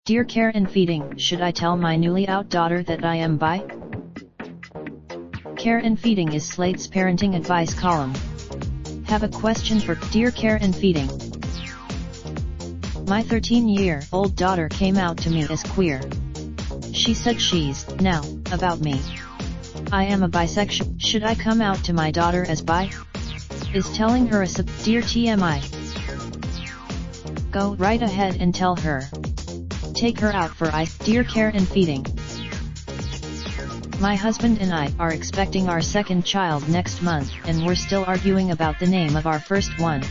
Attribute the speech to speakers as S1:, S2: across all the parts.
S1: Dear Care and Feeding, should I tell my newly out daughter that I am bi? Care and Feeding is Slate's parenting advice column. Have a question for Dear Care and Feeding. My 13-year-old daughter came out to me as queer. She said she's now about me. I am a bisexual. Should I come out to my daughter as bi? Is telling her a dear TMI? Go right ahead and tell her. Take her out for Dear Care and Feeding. My husband and I are expecting our second child next month, and we're still arguing about the name of our first one.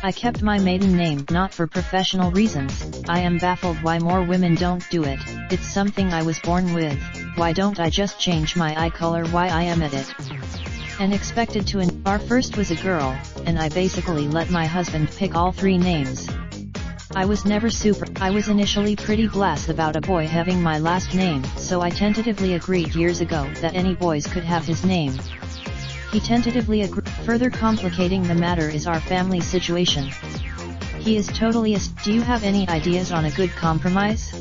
S1: I kept my maiden name not for professional reasons. I am baffled why more women don't do it. It's something I was born with. Why don't I just change my eye color? Why I am at it? And expected to. Our first was a girl, and I basically let my husband pick all three names. I was initially pretty blasé about a boy having my last name, so I tentatively agreed years ago that any boys could have his name. He tentatively agreed. Further complicating the matter is our family situation. He is totally do you have any ideas on a good compromise?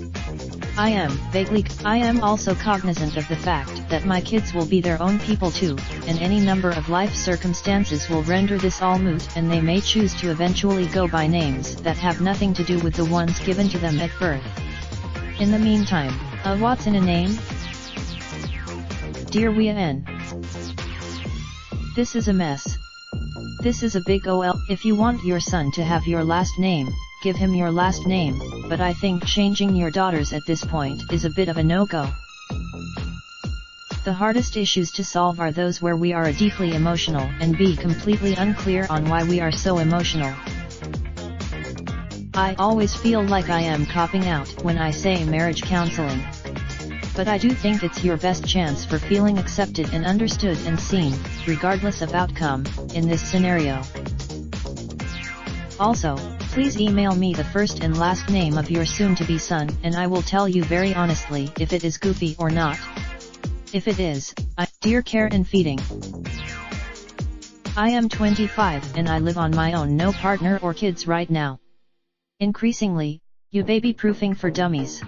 S1: I am also cognizant of the fact that my kids will be their own people too, and any number of life circumstances will render this all moot, and they may choose to eventually go by names that have nothing to do with the ones given to them at birth. In the meantime, what's in a name? Dear Wien. This is a mess. This is a big OL. If you want your son to have your last name, give him your last name, but I think changing your daughter's at this point is a bit of a no-go. The hardest issues to solve are those where we are deeply emotional and be completely unclear on why we are so emotional. I always feel like I am copping out when I say marriage counseling. But I do think it's your best chance for feeling accepted and understood and seen, regardless of outcome, in this scenario. Also, please email me the first and last name of your soon-to-be son, and I will tell you very honestly if it is goofy or not. If it is, Dear Care and Feeding. I am 25 and I live on my own, no partner or kids right now. Increasingly, you baby-proofing for dummies.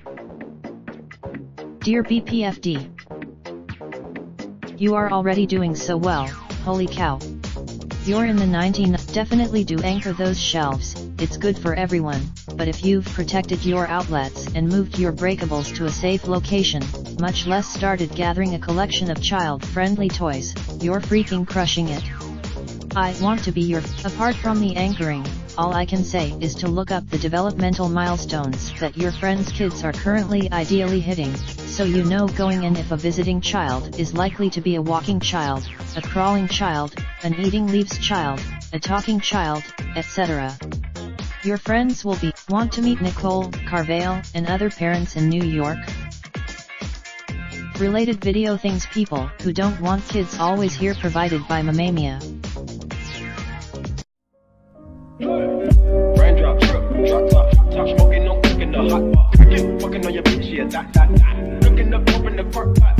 S1: Dear BPFD. You are already doing so well, holy cow. You're in the 19. Definitely do anchor those shelves, it's good for everyone, but if you've protected your outlets and moved your breakables to a safe location, much less started gathering a collection of child-friendly toys, you're freaking crushing it. I want to be your. Apart from the anchoring, all I can say is to look up the developmental milestones that your friends' kids are currently ideally hitting, so you know going in if a visiting child is likely to be a walking child, a crawling child, an eating leaves child, a talking child, etc. Your friends will want to meet Nicole Carvale and other parents in New York. Related video things people who don't want kids always hear provided by Mamamia.
S2: Raindrop, drop top smoking, no cooking the hot pot. Fucking on your bitch, yeah, that. Looking up, open the park pot.